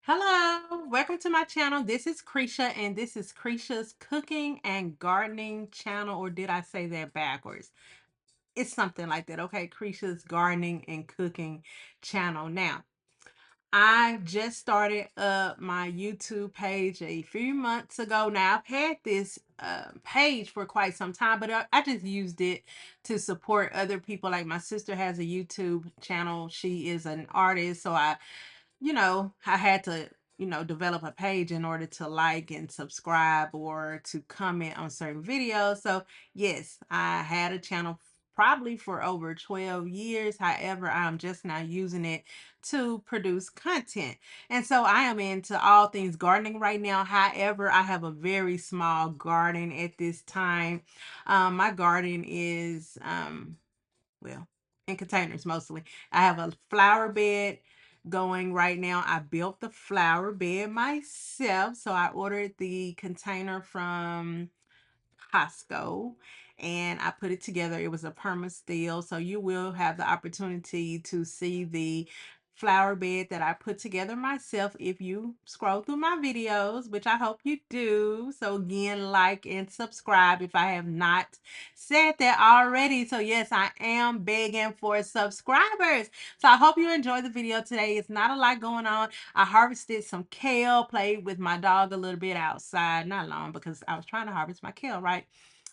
Hello, welcome to my channel. This is Creisha, and this is Creisha's cooking and gardening channel. Or did I say that backwards? It's something like that. Okay, Creisha's gardening and cooking channel. Now, I just started my YouTube page a few months ago. Now, I've had this page for quite some time, but I just used it to support other people. Like my sister has a YouTube channel. She is an artist, so I had to, develop a page in order to like and subscribe or to comment on certain videos. So, yes, I had a channel probably for over 12 years. However, I'm just now using it to produce content. And so I am into all things gardening right now. However, I have a very small garden at this time. My garden is, well, in containers mostly. I have a flower bed going right now. I built the flower bed myself. So I ordered the container from Costco and I put it together. It was a perma steel. So you will have the opportunity to see the flower bed that I put together myself if you scroll through my videos, which I hope you do. So again, like and subscribe if I have not said that already. So yes, I am begging for subscribers. So I hope you enjoy the video today. It's not a lot going on. I harvested some kale, played with my dog a little bit outside, not long because I was trying to harvest my kale, right?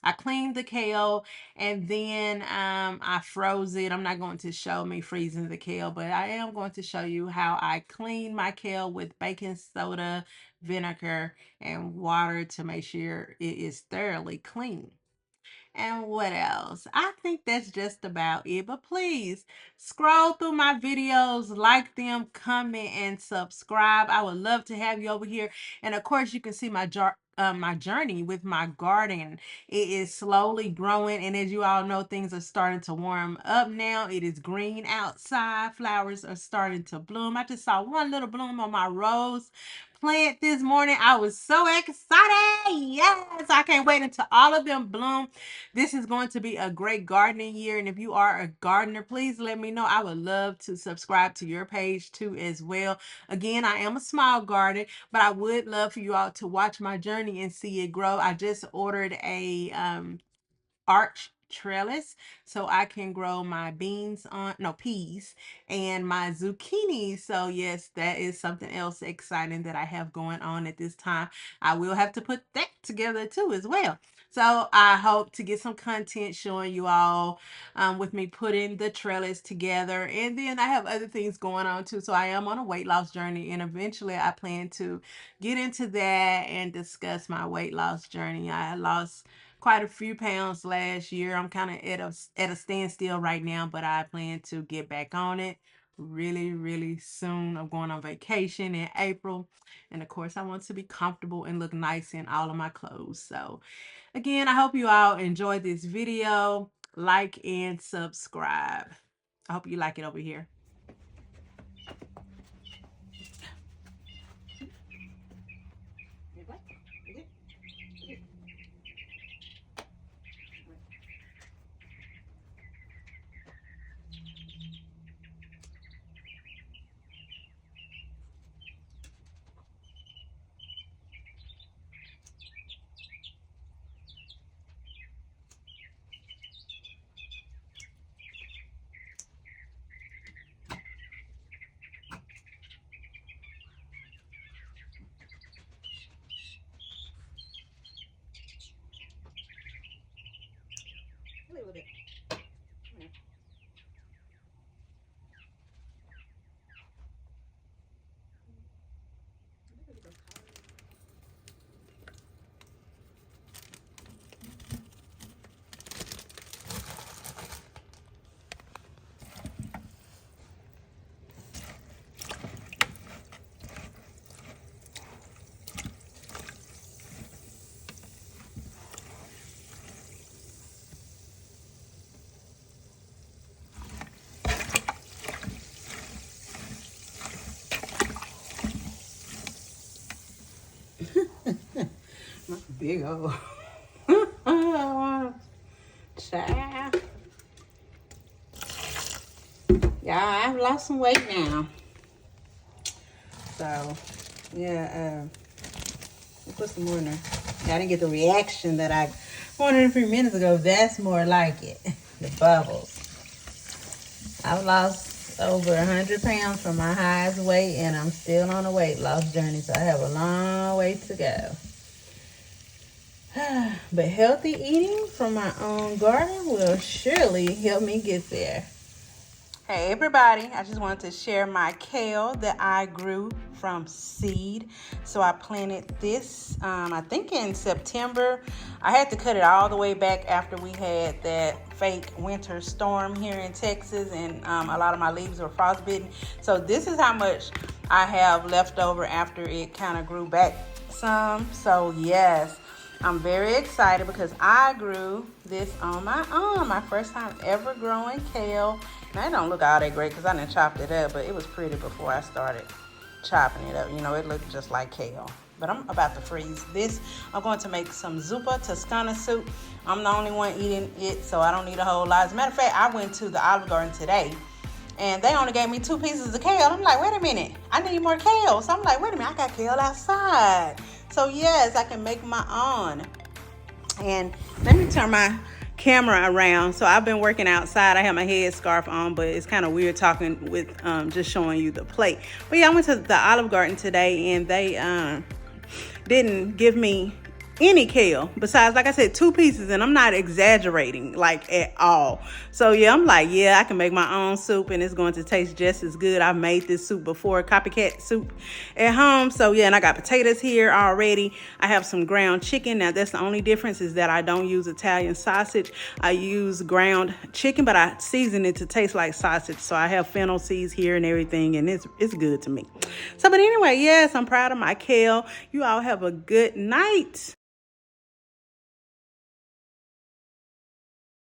I cleaned the kale and then I froze it. I'm not going to show me freezing the kale, but I am going to show you how I clean my kale with baking soda, vinegar, and water to make sure it is thoroughly clean. And what else? I think that's just about it. But please scroll through my videos, like them, comment, and subscribe. I would love to have you over here. And of course, you can see my journey with my garden. It is slowly growing, and as you all know, things are starting to warm up now. It is green outside. Flowers are starting to bloom. I just saw one little bloom on my rose plant this morning. I was so excited. Yes, I can't wait until all of them bloom. This is going to be a great gardening year. And if you are a gardener, please let me know. I would love to subscribe to your page too as well. Again, I am a small garden, but I would love for you all to watch my journey and see it grow. I just ordered a arch trellis so I can grow my beans on, no, peas and my zucchini. So yes, that is something else exciting that I have going on at this time. I will have to put that together too as well. So I hope to get some content showing you all with me putting the trellis together. And then I have other things going on too. So I am on a weight loss journey, and eventually I plan to get into that and discuss my weight loss journey. I lost quite a few pounds last year. I'm kind of at a standstill right now, but I plan to get back on it really, really soon. I'm going on vacation in April. And of course, I want to be comfortable and look nice in all of my clothes. So again, I hope you all enjoyed this video. Like and subscribe. I hope you like it over here. A little bit. Big old child. Yeah, I've lost some weight now. So, yeah, we'll put some more in there. I didn't get the reaction that I wanted a few minutes ago. That's more like it. The bubbles. I've lost over 100 pounds from my highest weight, and I'm still on a weight loss journey, so I have a long way to go. But healthy eating from my own garden will surely help me get there. Hey everybody, I just wanted to share my kale that I grew from seed. So I planted this, I think in September. I had to cut it all the way back after we had that fake winter storm here in Texas, and a lot of my leaves were frostbitten. So this is how much I have left over after it kind of grew back some. So yes, I'm very excited because I grew this on my own. My first time ever growing kale. Now, it don't look all that great because I done chopped it up, but it was pretty before I started chopping it up. You know, it looked just like kale. But I'm about to freeze this. I'm going to make some zuppa Toscana soup. I'm the only one eating it, so I don't need a whole lot. As a matter of fact, I went to the Olive Garden today, and they only gave me 2 pieces of kale. I'm like, wait a minute, I need more kale. So I'm like, wait a minute, I got kale outside. So yes, I can make my own. And let me turn my camera around. So I've been working outside. I have my headscarf on, but it's kind of weird talking with just showing you the plate. But yeah, I went to the Olive Garden today, and they didn't give me any kale besides, like I said, 2 pieces, and I'm not exaggerating like at all. So yeah, I'm like, yeah, I can make my own soup, and it's going to taste just as good. I've made this soup before, copycat soup at home. So yeah, and I got potatoes here already. I have some ground chicken. Now that's the only difference, is that I don't use Italian sausage. I use ground chicken, but I season it to taste like sausage. So I have fennel seeds here and everything, and it's good to me. So but anyway, yes, I'm proud of my kale. You all have a good night.